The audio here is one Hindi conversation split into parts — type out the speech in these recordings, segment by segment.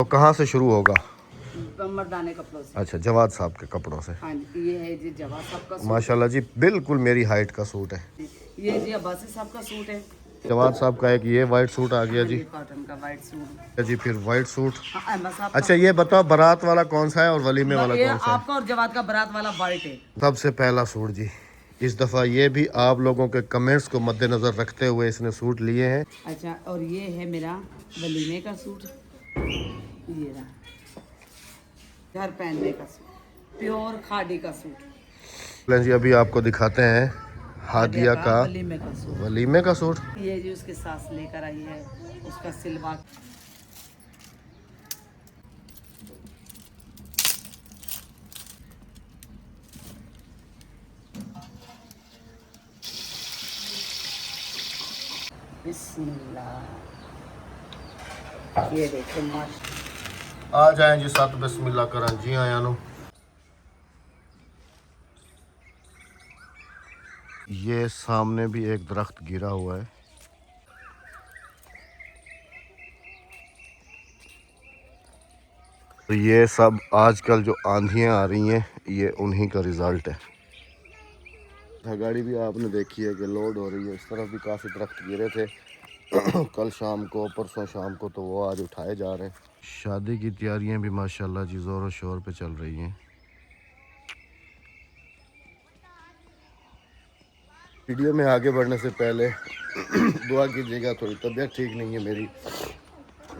तो कहाँ से शुरू होगा? मर्दाने कपड़ों से। अच्छा, जवाद साहब के कपड़ों से। हाँ जी, ये है जी जवाद साहब का सूट। माशाल्लाह जी, बिल्कुल मेरी हाइट का सूट है। ये जी अब्बासी साहब का सूट है। जवाद साहब का एक ये वाइट सूट आ गया हाँ जी। जी, कॉटन का वाइट सूट। जी फिर वाइट सूट। हाँ, अहमद साहब अच्छा ये बताओ, बारात वाला कौन सा है और वलीमे वाला ये कौन सा है? आपका और जवाद का बारात वाला वाइट है। सबसे पहला सूट जी, इस दफ़ा ये भी आप लोगों के कमेंट्स को मद्देनज़र रखते हुए इसने सूट लिए हैं। अच्छा, और ये है मेरा वलीमे का सूट। ये रहा घर पहनने का सूट, प्योर खादी का सूट। जी अभी आपको दिखाते हैं हादिया का वलीमे का सूट। वलीमे का सूट। ये जी उसके सास लेकर आई है, उसका सिलवा। बिस्मिल्लाह, ये देखो माशा। आ जाएं जी, सत बिस्मिल्लाह करन जी आया नु। ये सामने भी एक दरख्त गिरा हुआ है। तो ये सब आजकल जो आंधियां आ रही हैं, ये उन्हीं का रिजल्ट है। गाड़ी भी आपने देखी है कि लोड हो रही है। इस तरफ भी काफ़ी दरख्त गिरे थे कल शाम को, परसों शाम को, तो वो आज उठाए जा रहे हैं। शादी की तैयारियां भी माशाल्लाह जी ज़ोरों शोर पे चल रही हैं। वीडियो में आगे बढ़ने से पहले दुआ कीजिएगा, थोड़ी तबीयत ठीक नहीं है मेरी,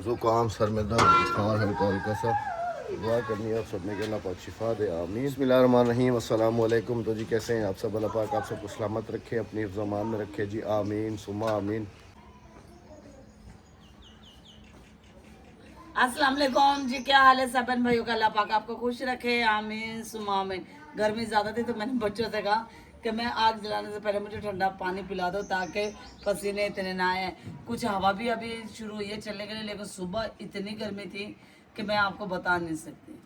ज़ुकाम, सर में दर्द, बुखार हल्का हल्का सा। दुआ करनी है आप सब ने कि अल्लाह पाक शिफा दे, आमीन। बिस्मिल्लाहिर्रहमानिर्रहीम, अस्सलाम वालेकुम। तो जी कैसे हैं आप सब? अल्लाह पाक आप सबको सलामत रखे, अपनी ज़मान में रखे जी, आमीन सुम्मा आमीन। अस्सलाम वालेकुम जी, क्या हाल है सब बहन भाइयों का? अल्लाह पाक आपको खुश रखे, आमीन सुमा आमीन। गर्मी ज़्यादा थी तो मैंने बच्चों से कहा कि मैं आग जलाने से पहले मुझे ठंडा पानी पिला दो ताकि पसीने इतने ना आए। कुछ हवा भी अभी शुरू हुई है चलने के लिए, लेकिन सुबह इतनी गर्मी थी कि मैं आपको बता नहीं सकती।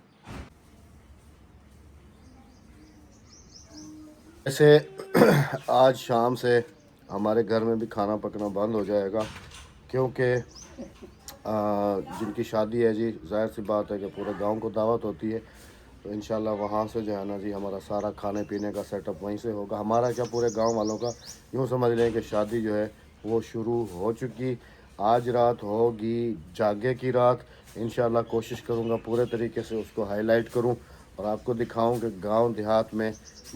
ऐसे आज शाम से हमारे घर में भी खाना पकना बंद हो जाएगा, क्योंकि जिनकी शादी है जी, जाहिर सी बात है कि पूरे गांव को दावत होती है। तो इंशाल्लाह वहाँ से जो है ना जी, हमारा सारा खाने पीने का सेटअप वहीं से होगा। हमारा क्या, पूरे गांव वालों का। यूँ समझ लें कि शादी जो है वो शुरू हो चुकी। आज रात होगी जागे की रात। इंशाल्लाह कोशिश करूँगा पूरे तरीके से उसको हाईलाइट करूँ और आपको दिखाऊँ कि गांव देहात में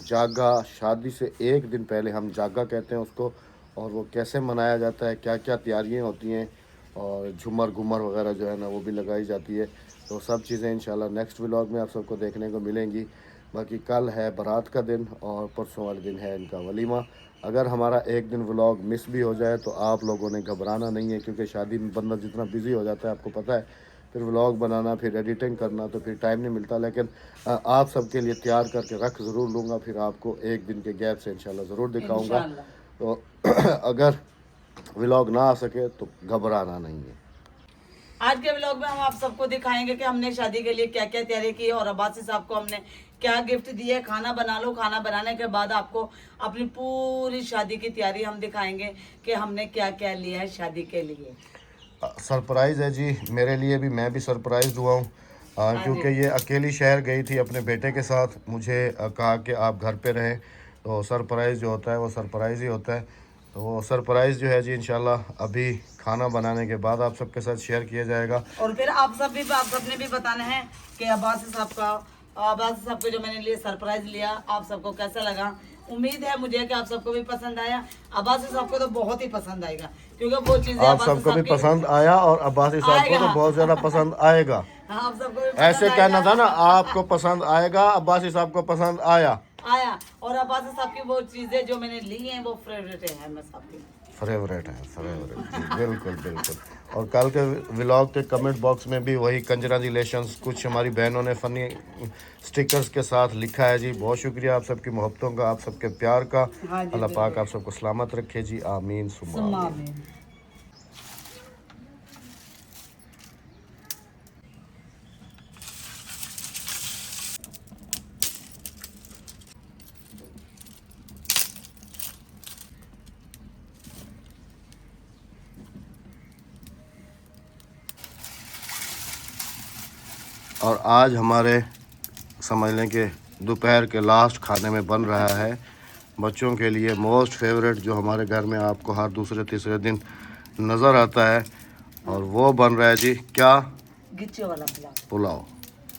जागा, शादी से एक दिन पहले हम जागा कहते हैं उसको, और वो कैसे मनाया जाता है, क्या क्या तैयारियाँ होती हैं, और झूमर घूमर वगैरह जो है ना वो भी लगाई जाती है। तो सब चीज़ें इंशाल्लाह नेक्स्ट व्लॉग में आप सबको देखने को मिलेंगी। बाकी कल है बारात का दिन और परसों वाले दिन है इनका वलीमा। अगर हमारा एक दिन व्लॉग मिस भी हो जाए तो आप लोगों ने घबराना नहीं है, क्योंकि शादी में बंदा जितना बिज़ी हो जाता है आपको पता है, फिर व्लॉग बनाना, फिर एडिटिंग करना, तो फिर टाइम नहीं मिलता। लेकिन आप सबके लिए तैयार करके रख ज़रूर लूँगा, फिर आपको एक दिन के गैप से इंशाल्लाह ज़रूर दिखाऊँगा। इंशाल्लाह तो अगर व्लॉग ना आ सके तो घबराना नहीं है। आज के व्लॉग में हम आप सबको दिखाएंगे कि हमने शादी के लिए क्या क्या तैयारी की है और अब्बासी साहब को हमने क्या गिफ्ट दिया है। खाना बना लो, खाना बनाने के बाद आपको अपनी पूरी शादी की तैयारी हम दिखाएंगे कि हमने क्या क्या लिया है शादी के लिए। सरप्राइज़ है जी मेरे लिए भी, मैं भी सरप्राइज हुआ हूँ, हाँ जी, क्योंकि ये अकेली शहर गई थी अपने बेटे के साथ। मुझे कहा कि आप घर पे रहें, तो सरप्राइज़ जो होता है वो सरप्राइज़ ही होता है। तो वो सरप्राइज़ जो है जी इंशाल्लाह अभी खाना बनाने के बाद आप सबके साथ शेयर किया जाएगा। और फिर आप सबने भी बताना है कि अब्बासी साहब को जो मैंने लिए सरप्राइज लिया, आप सबको कैसा लगा। उम्मीद है मुझे कि आप सबको भी पसंद आया। अब्बासी साहब को तो बहुत ही पसंद आएगा, क्योंकि वो चीजें आप अब्बासी सबको भी साहब की पसंद आया और अब्बासी साहब को आएगा। तो बहुत ज़्यादा पसंद आएगा। हाँ, आप सबको भी पसंद ऐसे कहना था ना, आएगा। आपको पसंद आएगा, अब्बासी साहब को पसंद आया। आया। और अब्बासी साहब की वो चीजें जो मैंने ली हैं वो फेवरेट है अहमद साहब की। फेवरेट है, फेवरेट जी, बिल्कुल बिल्कुल। और कल के व्लॉग के कमेंट बॉक्स में भी वही कंग्रेचुलेशंस कुछ हमारी बहनों ने फ़नी स्टिकर्स के साथ लिखा है जी। बहुत शुक्रिया आप सबकी मोहब्बतों का, आप सबके प्यार का। हाँ जी, अल्लाह पाक बिल्कुल। आप सबको सलामत रखे जी, आमीन सुम्मा सुम्मा आमीन। में और आज हमारे समझ लें कि दोपहर के लास्ट खाने में बन रहा है बच्चों के लिए मोस्ट फेवरेट, जो हमारे घर में आपको हर दूसरे तीसरे दिन नज़र आता है, और वो बन रहा है जी क्या? गिच्चों वाला पुलाव। पुलाव।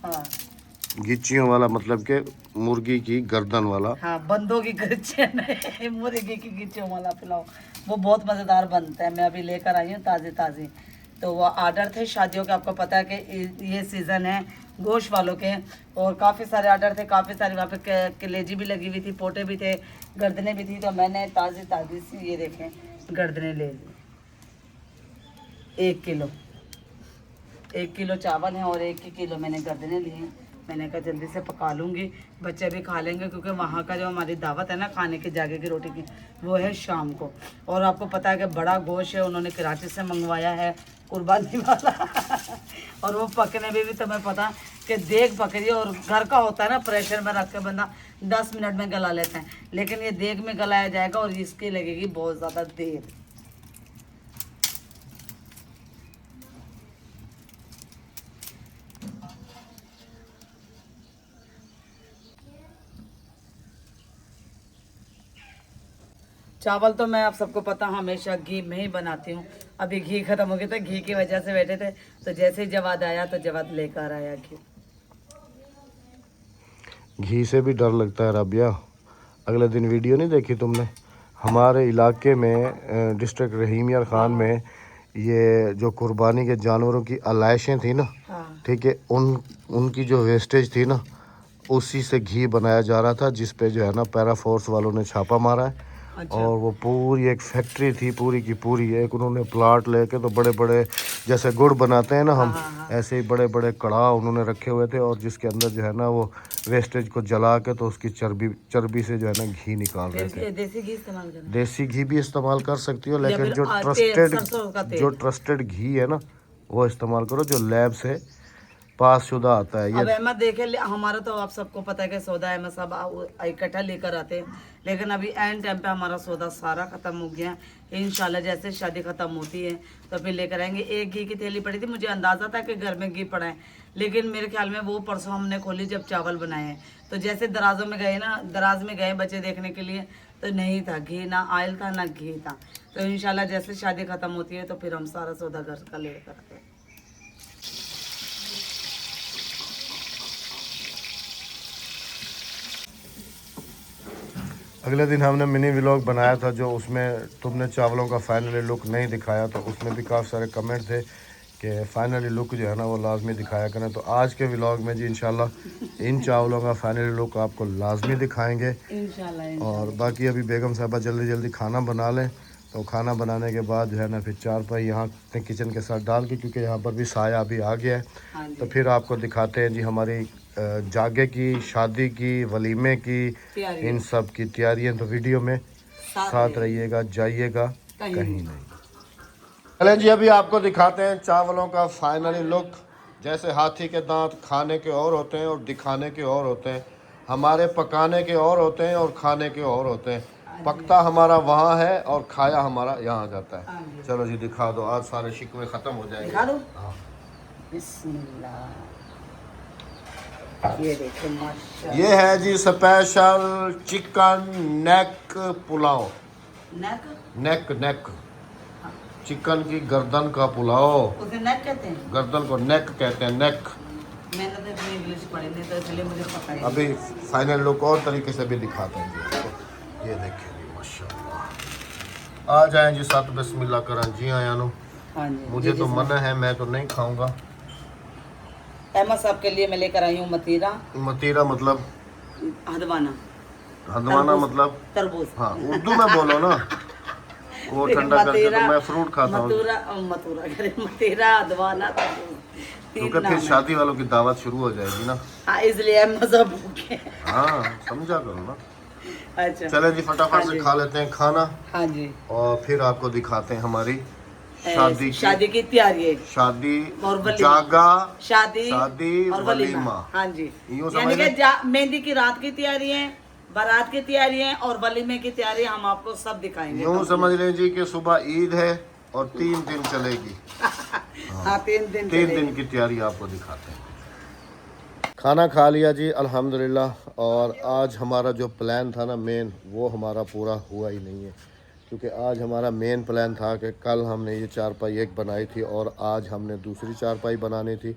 हाँ गिच्चियों वाला मतलब कि मुर्गी की गर्दन वाला। हाँ, बंदों की गिच्चे नहीं, मुर्गी की गिच्चों वाला पुलाव, वो बहुत मज़ेदार बनता है। मैं अभी लेकर आई हूँ ताज़ी ताज़ी। तो वो आर्डर थे शादियों के, आपको पता है कि ये सीज़न है गोश्त वालों के, और काफ़ी सारे आर्डर थे, काफ़ी सारे वहाँ पे कलेजी भी लगी हुई थी, पोटे भी थे, गर्दनें भी थी। तो मैंने ताज़ी ताज़ी सी ये देखें गर्दनें ले ली। 1 किलो चावल है और 1 किलो मैंने गर्दनें ली हैं। मैंने कहा जल्दी से पका लूँगी, बच्चे भी खा लेंगे, क्योंकि वहाँ का जो हमारी दावत है ना खाने की, जागे की रोटी की, वो है शाम को। और आपको पता है कि बड़ा गोश्त है, उन्होंने कराची से मंगवाया है, कुर्बानी वाला और वो पकने में भी तुम्हें पता कि देग पक रही है, और घर का होता है ना, प्रेशर में रख के बंदा 10 मिनट में गला लेते हैं, लेकिन ये देग में गलाया जाएगा और इसकी लगेगी बहुत ज़्यादा देर। चावल तो मैं आप सबको पता हमेशा घी में ही बनाती हूँ। अभी घी खत्म हो गया था, घी की वजह से बैठे थे, तो जैसे ही जवाद आया तो जवाद लेकर आया घी। घी से भी डर लगता है राबिया। अगले दिन वीडियो नहीं देखी तुमने? हमारे इलाके में डिस्ट्रिक्ट रहीम यार ख़ान में ये जो कुर्बानी के जानवरों की आलाइशें थी ना, हाँ। ठीक है, उनकी जो वेस्टेज थी ना, उसी से घी बनाया जा रहा था, जिस पे जो है ना पैरा फोर्स वालों ने छापा मारा है। अच्छा। और वो पूरी एक फैक्ट्री थी, पूरी की पूरी एक उन्होंने प्लाट लेके, तो बड़े बड़े जैसे गुड़ बनाते हैं ना हम, ऐसे ही बड़े बड़े कड़ाह उन्होंने रखे हुए थे, और जिसके अंदर जो है ना वो वेस्टेज को जला के तो उसकी चर्बी से जो है ना घी निकाल रहे थे। देसी घी इस्तेमाल करें? देसी घी भी इस्तेमाल कर सकती हो, या लेकिन फिर जो ट्रस्टेड घी है ना, वो इस्तेमाल करो, जो लैब से पास शुदा आता है। अब ये अहमद देखे हमारा तो आप सबको पता है कि सौदा अहमद साहब इकट्ठा लेकर आते हैं, लेकिन अभी एंड टाइम पे हमारा सौदा सारा ख़त्म हो गया है। इंशाल्लाह जैसे शादी ख़त्म होती है तो फिर लेकर आएंगे। एक घी की थैली पड़ी थी, मुझे अंदाज़ा था कि घर में घी पड़ा है, लेकिन मेरे ख्याल में वो परसों हमने खोली जब चावल बनाए हैं। तो जैसे दराज में गए बच्चे देखने के लिए, तो नहीं था घी, ना आयल था ना घी था। तो इंशाल्लाह जैसे शादी ख़त्म होती है तो फिर हम सारा सौदा घर का लेकर आते हैं। अगले दिन हमने मिनी व्लॉग बनाया था, जो उसमें तुमने चावलों का फाइनली लुक नहीं दिखाया, तो उसमें भी काफ़ी सारे कमेंट थे कि फाइनली लुक जो है ना वो लाजमी दिखाया करें। तो आज के व्लॉग में जी इंशाल्लाह इन चावलों का फाइनली लुक आपको लाजमी दिखाएंगे। इंशाल्लाह। और बाकी अभी बेगम साहबा जल्दी जल्दी खाना बना लें, तो खाना बनाने के बाद जो है ना फिर चारपाई यहाँ किचन के साथ डाल के, क्योंकि यहाँ पर भी साया अभी आ गया है, तो फिर आपको दिखाते हैं जी हमारी जागे की, शादी की, वलीमे की, इन सब की तैयारियां। तो वीडियो में साथ रहिएगा, जाइएगा कहीं नहीं। चलें जी, अभी आपको दिखाते हैं चावलों का फाइनली लुक। जैसे हाथी के दांत खाने के और होते हैं और दिखाने के और होते हैं, हमारे पकाने के और होते हैं और खाने के और होते हैं। पकता हमारा वहाँ है और खाया हमारा यहाँ जाता है। चलो जी दिखा दो, आज सारे शिकवे ख़त्म हो जाएंगे। हाँ। बिस्मिल्लाह। ये देखो माशाल्लाह, ये है जी स्पेशल चिकन नेक पुलाव। नेक चिकन की गर्दन का पुलाव। उसे नेक कहते हैं? गर्दन को नेक कहते हैं, नेक। मैंने तो इतनी इंग्लिश पढ़ी नहीं, तो इसलिए मुझे पता है। अभी फाइनल लुक और तरीके से भी दिखाते हैं जी। ये देखिए जी माशाल्लाह। आ जाएं जी, साथ बिस्मिल्लाह करन जी। आया नो, हाँ जी। मुझे तो मना है, मैं तो नहीं खाऊंगा। अहमद साहब के लिए मैं लेकर आई हूँ मतीरा। मतीरा मतलब? हदवाना। हदवाना मतलब तरबूज। हाँ, उर्दू में बोलो ना, वो ठंडा करके। तो मैं फ्रूट खाता हूँ। मतीरा, हदवाना, क्योंकि फिर शादी वालों की दावत शुरू हो जाएगी ना। हाँ, इसलिए मजहब भूखे। हाँ, समझा करो ना। अच्छा चले जी, फटाफट से खा लेते हैं खाना। हाँ जी। और फिर आपको दिखाते हैं हमारी शादी की तैयारी, शादी और जागा, शादी और वलीमा। हाँ जी, यूँ यानी कि मेहंदी की रात की तैयारी है, बारात की तैयारी है और वलीमे की तैयारी हम आपको सब दिखाएंगे। यूँ समझ लें जी कि सुबह ईद है और 3 दिन चलेगी। हाँ, 3 दिन की तैयारी आपको दिखाते हैं। खाना खा लिया जी अल्हम्दुलिल्लाह। और आज हमारा जो प्लान था ना मेन, वो हमारा पूरा हुआ ही नहीं है। क्योंकि आज हमारा मेन प्लान था कि कल हमने ये चारपाई एक बनाई थी और आज हमने दूसरी चारपाई बनानी थी।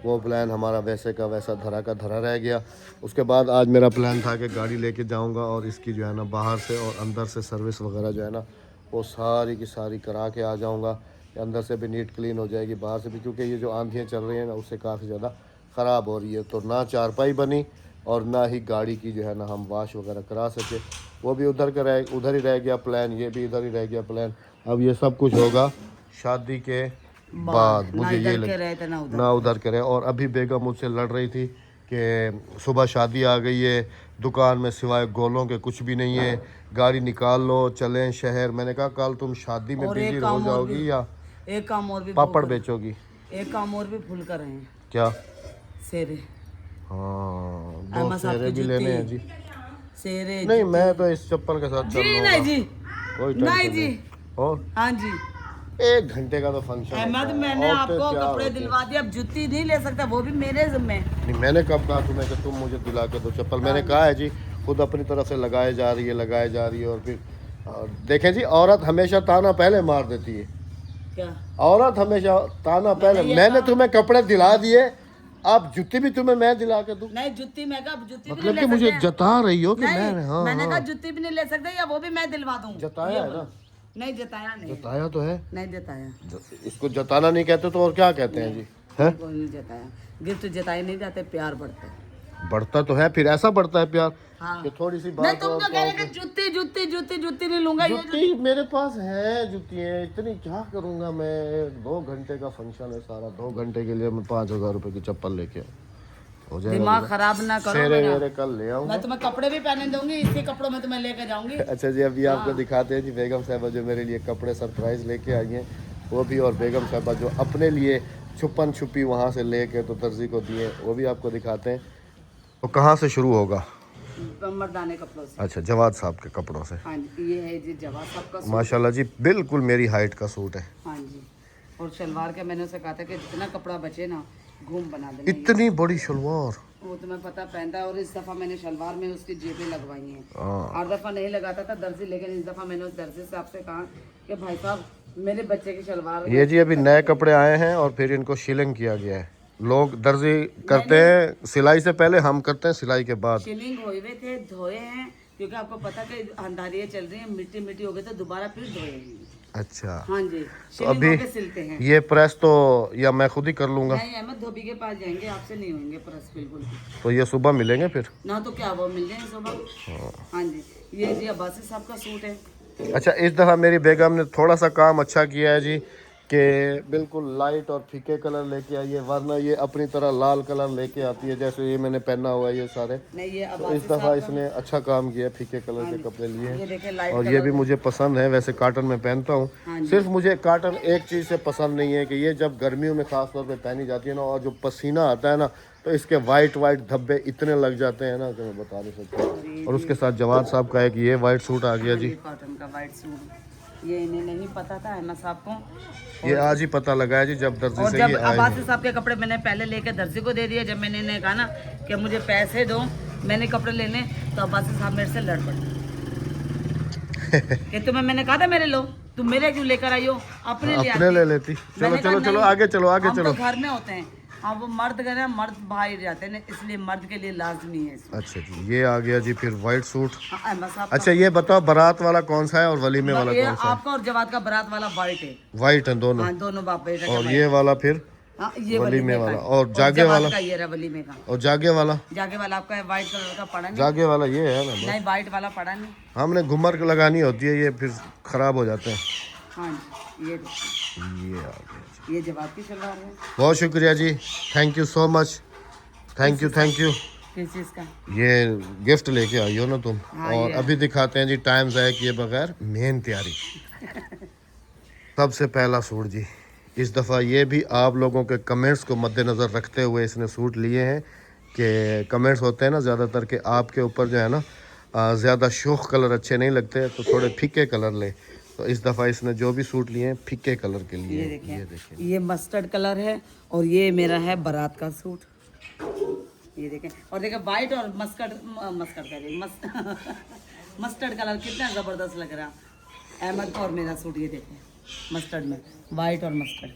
वो प्लान हमारा वैसे का वैसा धरा का धरा रह गया। उसके बाद आज मेरा प्लान था कि गाड़ी लेके जाऊंगा और इसकी जो है ना बाहर से और अंदर से सर्विस वगैरह जो है ना वो सारी की सारी करा के आ जाऊंगा। अंदर से भी नीट क्लीन हो जाएगी, बाहर से भी, क्योंकि ये जो आंधियाँ चल रही हैं ना उससे काफ़ी ज़्यादा ख़राब हो रही है। तो ना चारपाई बनी और ना ही गाड़ी की जो है ना हम वाश वगैरह करा सके। वो भी उधर ही रह गया प्लान, ये भी इधर ही रह गया प्लान। अब ये सब कुछ होगा शादी के बाद। मुझे ये ना उधर के रहे। और अभी बेगम मुझसे लड़ रही थी कि सुबह शादी आ गई है, दुकान में सिवाय गोलों के कुछ भी नहीं है, गाड़ी निकाल लो चलें शहर। मैंने कहा कल तुम शादी में बिजी हो जाओगी या एक काम और भी पापड़ बेचोगी? एक काम और भी भूल कर रहे हैं। क्या? सेरे। हाँ, 2 सेरे भी लेने हैं जी। सेरे नहीं, मैं तो इस चप्पल के साथ चल रहा हूँ। नहीं जी, कोई नहीं जी। और हाँ जी, 1 घंटे का तो फंक्शन है। अहमद मैंने आपको कपड़े दिलवा दिए, अब जूती नहीं ले सकता, वो भी मेरे जिम्मे। नहीं, मैंने कब कहा तुम्हें कि तुम मुझे दिला के दो चप्पल? मैंने कहा है जी, खुद अपनी तरफ से लगाए जा रही है। और फिर देखें जी, औरत हमेशा ताना पहले मार देती है। क्या? औरत हमेशा ताना पहले। मैंने तुम्हें कपड़े दिला दिए, अब जूती भी तुम्हें मैं दिला के दूं? नहीं, जूती मैं कहा जूती भी मतलब नहीं कि ले मुझे सकते। जता रही हो कि नहीं, मैं? हाँ, मैंने कहा हाँ। जूती भी नहीं ले सकते या वो भी मैं दिलवा दूं। जताया है ना? नहीं जताया, नहीं जताया तो है। नहीं जताया, इसको जताना नहीं कहते तो और क्या कहते हैं जी? है? कोई नहीं जताया। गिफ्ट जताए नहीं जाते, प्यार बढ़ता है। बढ़ता तो है, फिर ऐसा बढ़ता है प्यार हाँ। कि थोड़ी सी नहीं, बात तुम तो कह रहे कि जूती जूती जूती जूती नहीं लूंगा। ये जुत्ती मेरे पास है, जुत्ती है इतनी, क्या करूंगा मैं? 2 घंटे का फंक्शन है सारा, 2 घंटे के लिए मैं 5000 रुपए की चप्पल लेके हो जाएगा। दिमाग खराब ना करो सेरे मेरा। वेरे कल ले आऊंगा। मैं तुम्हें कपड़े भी पहने दूंगी, इसी कपड़ों में तुम्हें लेके जाऊंगी। अच्छा जी, अभी आपको दिखाते हैं जी बेगम साहबा जो मेरे लिए कपड़े सरप्राइज लेके आई हैं वो भी, और बेगम साहबा जो अपने लिए छुपन छुपी वहाँ से लेके तो दर्जी को दिए, वो भी आपको दिखाते हैं। तो कहाँ से शुरू होगा? मर्दाने कपड़ों से। अच्छा, जवाद साहब के कपड़ों से। हाँ जी, ये है जी जवाब साहब का सूट। माशाल्लाह जी, बिल्कुल मेरी हाइट का सूट है। हाँ जी, और शलवार के मैंने उसे कहा था कि जितना कपड़ा बचे ना घूम बना देना। इतनी बड़ी शलवार? वो तुम्हें पता पहनता है। और इस दफा मैंने शलवार में उसकी जेबें लगवाई हैं। हाँ। हर दफा नहीं लगाता था दर्जी, लेकिन इस दफा मैंने उस दर्जी साहब से कहा कि भाई साहब मेरे बच्चे की शलवार। ये जी अभी नए कपड़े आए हैं और फिर इनको शिलिंग किया गया है। लोग दर्जी करते हैं सिलाई से पहले, हम करते हैं सिलाई के बाद। शिलिंग हुए हुए थे, धोए हैं, क्योंकि आपको पता कि अंधारियाँ चल रही हैं, मिट्टी मिट्टी हो गई तो दोबारा फिर धोएंगे। अच्छा, हाँ जी, तो अभी सिलते हैं। ये प्रेस तो या मैं खुद ही कर लूंगा? नहीं, अहमद धोबी के पास जाएंगे, आपसे नहीं होंगे प्रेस बिल्कुल भी। तो ये सुबह मिलेंगे फिर ना तो क्या वो मिल जाए सुबह। हाँ जी, ये जी अब्बासी साहब का सूट है। अच्छा, इस दफ़ा मेरी बेगम ने थोड़ा सा काम अच्छा किया है जी कि बिल्कुल लाइट और फीके कलर लेके आई है, वरना ये अपनी तरह लाल कलर लेके आती है जैसे ये मैंने पहना हुआ है ये सारे। नहीं, ये तो इस दफ़ा इसने अच्छा काम किया, फीके कलर के कपड़े लिए ये हैं। देखे लाइट और ये भी मुझे पसंद है, वैसे काटन में पहनता हाँ हूँ। सिर्फ मुझे काटन एक चीज़ से पसंद नहीं है कि ये जब गर्मियों में ख़ास तौर पे पहनी जाती है ना, और जो पसीना आता है ना तो इसके वाइट धब्बे इतने लग जाते हैं ना कि मैं बता नहीं सकता। और उसके साथ जवाद साहब का एक ये वाइट सूट आ गया जी, कॉटन का वाइट सूट। ये इन्हें नहीं पता था अहमद साहब को, ये आज ही पता लगा है जी जब दर्जी और से जब ये आए अब्बासी साहब के कपड़े मैंने पहले लेके दर्जी को दे दिए। जब मैंने इन्हें कहा ना कि मुझे पैसे दो मैंने कपड़े लेने, तो अब्बासी साहब मेरे से लड़ पड़े कि तुम्हें मैंने कहा था मेरे लो, तुम मेरे क्यों लेकर आई हो, अपने ले लेती। चलो चलो चलो आगे चलो, आगे चलो। तो घर में होते हैं, हाँ वो मर्द घर है, मर्द बाहर जाते हैं, इसलिए मर्द के लिए लाजमी है। अच्छा जी, ये आ गया जी फिर वाइट सूट। अहमद साहब अच्छा, ये बताओ बारात वाला कौन सा है और वलीमे वाला ये कौन सा है? आपका और जवाद का बारात वाला वाइट है। वाइट है दोनों? हाँ, दोनों बाप बेटे। और ये वाला फिर हाँ, ये वलीमे वाला। का और जागे वाला? का ये रहा वलीमे का। और जागे वाला? जागे वाला आपका व्हाइट कलर का पड़ा नहीं। जागे वाला ये है ना? नहीं, व्हाइट वाला पड़ा नहीं। हमने घुमर लगानी होती है, ये फिर खराब हो जाते हैं। हाँ जी, ये देखिए, ये आ गया जी। ये जवाब की सलवार है। बहुत शुक्रिया जी, thank you so much, thank you. किस चीज का? ये गिफ्ट लेके आई हो ना तुम। हाँ, और अभी दिखाते हैं जी टाइम ज़ाया किए बगैर मेन तैयारी। सबसे पहला सूट जी, इस दफ़ा ये भी आप लोगों के कमेंट्स को मद्देनज़र रखते हुए इसने सूट लिए हैं कि कमेंट्स होते हैं ना ज़्यादातर कि आपके ऊपर जो है ना ज़्यादा शोख कलर अच्छे नहीं लगते, तो थोड़े फीके कलर ले। तो इस दफ़ा इसने जो भी सूट लिए हैं फीके कलर के लिए। ये देखिए, ये मस्टर्ड कलर है और ये मेरा है बारात का सूट। ये देखें, और देखें वाइट और मस्टर्ड मस्टर्ड कह रही मस्टर्ड कलर कितना ज़बरदस्त लग रहा अहमद का और मेरा सूट। ये देखें मस्टर्ड में वाइट और मस्टर्ड।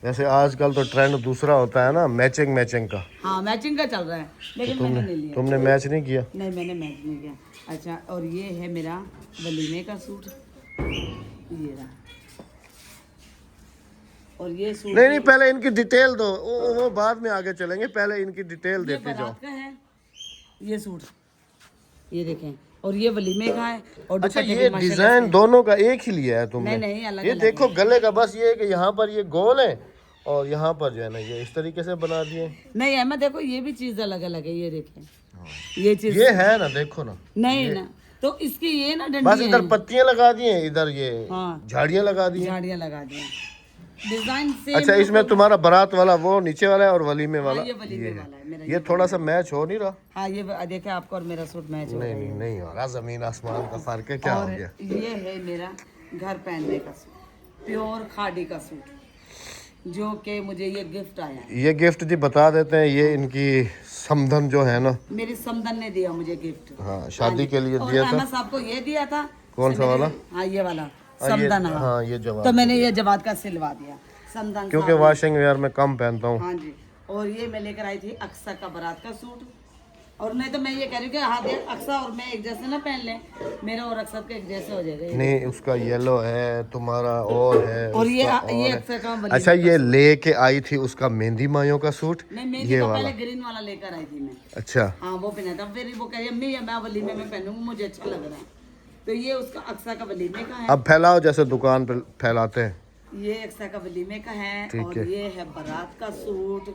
वैसे आजकल तो ट्रेंड दूसरा होता है ना, मैचिंग मैचिंग का। हाँ मैचिंग का चल रहा है, लेकिन मैंने नहीं लिया। तुमने मैच नहीं किया? नहीं मैंने मैच नहीं किया। अच्छा, और ये है मेरा वलीमे का सूट, ये रहा। और ये सूट नहीं नहीं, पहले इनकी डिटेल दो, वो बाद में आगे चलेंगे, पहले इनकी डिटेल ये देते जाओ। बारात का है ये सूट, ये देखें, और ये वलीमे का है। और अच्छा, दुपट्टे ये भी माशाल्लाह डिजाइन से- दोनों का एक ही लिया है तुमने? नहीं नहीं, अलग ये अलग देखो है। गले का बस ये है कि यहाँ पर ये गोल है और यहाँ पर जो है ना ये इस तरीके से बना दिए। नहीं अहमद देखो, ये भी चीज अलग अलग है, ये देखें ये चीज ये है ना, देखो ना, नहीं ना, तो इसकी ये ना बस डंडी इधर है, पत्तियां लगा दी हैं, इधर ये हाँ झाड़ियां लगा दी हैं। झाड़ियाँ लगा दी हैं। डिजाइन से अच्छा, इसमें तुम्हारा बारात वाला वो नीचे वाला है और वलीमे वाला ये वलीमे वाला है मेरा। ये थोड़ा सा मैच हो नहीं रहा। हाँ ये देखे आपका और मेरा सूट मैच हो रहा नहीं है। नहीं नहीं हो रहा, जमीन आसमान का फर्क है। क्या हो और गया? ये है मेरा घर पहनने का सूट, प्योर खादी का सूट, जो कि मुझे ये गिफ्ट आया है। ये गिफ्ट जी बता देते हैं, ये इनकी समधन जो है ना, मेरी समदन ने दिया मुझे गिफ्ट। हाँ शादी के लिए और दिया था। अहमद साहब को ये दिया था। कौन सा वाला? हाँ ये वाला ये- समदन। हाँ ये जवाब, तो मैंने ये जवाद का सिलवा दिया समदन क्योंकि साहब ने। वॉशिंग वेयर में कम पहनता हूँ। हाँ जी, और ये मैं लेकर आई थी अक्सा का बारात का सूट। और नहीं तो मैं ये कह रही हूँ कि हाँ देख अक्सा और मैं एक जैसे ना पहन लें, मेरा और अक्सर का एक जैसे हो जाएगा। नहीं, उसका येलो है, तुम्हारा और है, और ये उसका और है। अक्सर का वलीमे अच्छा, ये लेके आई थी उसका मेहंदी मायों का सूट, नहीं, मेहंदी ये का वाला। पहले ग्रीन वाला लेकर आई थी मैं। अच्छा, हाँ वो पहना था, फिर वो कह रही अम्मी ये मैं वलीमे में पहनूंगी, मुझे अच्छा लग रहा है। तो ये उसका अक्सा का वलीमे का है। अब फैलाओ जैसे दुकान पे फैलाते हैं। ये अक्सा का वलीमे का है। ठीक और है। ये है बारात का सूट।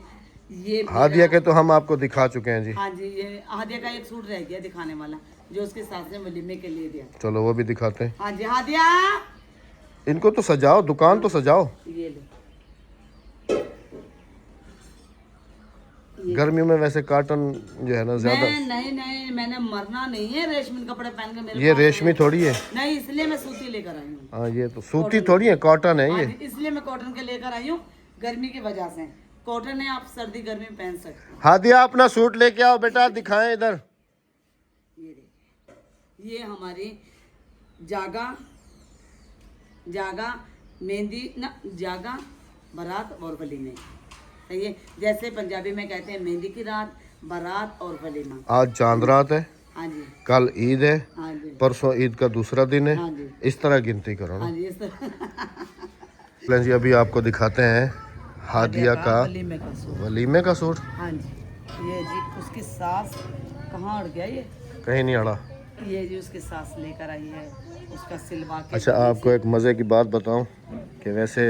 ये हादिया के तो हम आपको दिखा चुके हैं जी। हाँ जी, ये हादिया का एक सूट रह गया दिखाने वाला, जो उसके साथ ने वलीमे के लिए दिया। चलो वो भी दिखाते हैं। हाँ जी हादिया, इनको तो सजाओ, दुकान तो सजाओ। ये लो। गर्मियों में वैसे कॉटन जो है ना ज्यादा, नहीं नहीं, मैंने मरना नहीं है रेशमी कपड़े पहन के मेरे ये पास रेशमी है। थोड़ी है। नहीं, इसलिए मैं सूती लेकर आई हूँ। हाँ ये तो सूती थोड़ी है, कॉटन है हाँ ये। जी, इसलिए मैं कॉटन के लेकर आई हूँ, गर्मी की वजह से। कॉटन है, आप सर्दी गर्मी में पहन सकते हैं। हादिया अपना सूट लेके आओ बेटा, दिखाएं इधर। ये देखिए, ये हमारी जागा मेहंदी ना, जागा बारात और वलीमे, सही है। जैसे पंजाबी में कहते हैं मेहंदी की रात, बारात और वलीमा। आज चांद रात है, हाँ जी कल ईद है, हाँ जी परसों ईद का दूसरा दिन है, हाँ जी इस तरह गिनती करो ना। हाँ जी, इस तरह। चलें जी, अभी आपको दिखाते हैं हादिया का वलीमे का सूट। वलीमे का सूट। हाँ जी, ये जी उसकी सास कहाँ अड़ गया ये कहीं नहीं अड़ा। ये जी उसकी सास लेकर आई है, उसका सिलवा के। अच्छा, आपको एक मज़े की बात बताऊं कि वैसे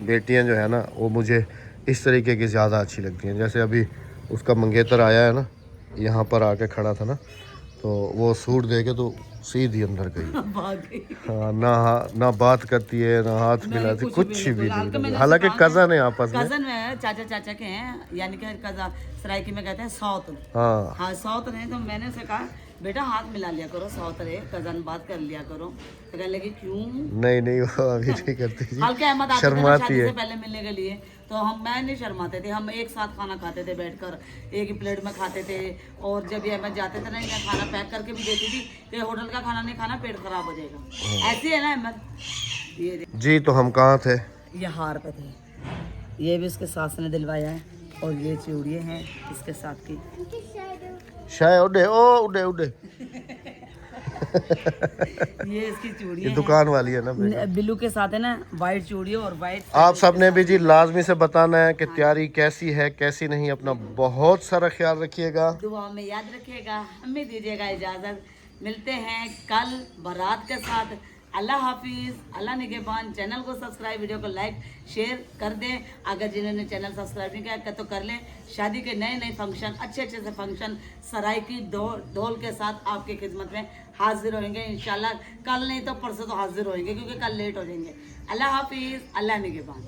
बेटियां जो है ना, वो मुझे इस तरीके की ज़्यादा अच्छी लगती हैं। जैसे अभी उसका मंगेतर आया है ना, यहाँ पर आके खड़ा था ना, तो वो सूट दे के तो सीधी अंदर गई। भाग गई। हाँ, ना बात करती है, ना हाथ मिलाती, कुछ भी फिलहाल तो नहीं। मैंने हालांकि उससे कहा कज़न है आपस में। कजन में चाचा चाचा के हैं, यानी कि कजा सराइकी में कहते हैं सौत। हाँ हाँ सौत रहे, तो मैंने उसे कहा बेटा हाथ मिला लिया करो, सौत रहे कजन बात कर लिया करो। तो कहने लगी क्यों? नहीं वो अभी नहीं करती जी, हल्के अहमद आते थे ना शर्माती शादी है। से पहले मिलने के लिए, तो मैं नहीं शर्माते थे, हम एक साथ खाना खाते थे बैठकर, एक ही प्लेट में खाते थे। और जब ये अहमद जाते थे ना, मैं खाना पैक करके भी देती थी कि होटल का खाना नहीं खाना, पेट खराब हो जाएगा। ऐसे है ना अहमद। ये देख, जी, तो हम कहाँ थे? ये हार पे थे, ये भी उसके सास ने दिलवाया है। और ये चूड़ियाँ हैं इसके साथ की। शायद उड़े उड़े उड़े ये इसकी ये चूड़ियाँ दुकान वाली है ना बेटा। हैं बिल्लू के साथ है ना, वाइट चूड़ी और वाइट। आप सब ने भी जी लाजमी से बताना है कि तैयारी कैसी है कैसी नहीं। अपना बहुत सारा ख्याल रखिएगा, दुआ में याद रखिएगा, हमें दीजिएगा इजाज़त। मिलते हैं कल बारात के साथ। अल्लाह हाफिज़, अल्लाह निगहबान। चैनल को सब्सक्राइब, वीडियो को लाइक शेयर कर दें। अगर जिन्होंने चैनल सब्सक्राइब नहीं किया तो कर लें। शादी के नए फंक्शन, अच्छे से फंक्शन सराइकी ढोल के साथ आपकी खिदमत में हाजिर होंगे इंशाल्लाह। कल नहीं तो परसों तो हाजिर होंगे, क्योंकि कल लेट हो जाएंगे। अल्लाह हाफिज़, अल्लाह निगहबान।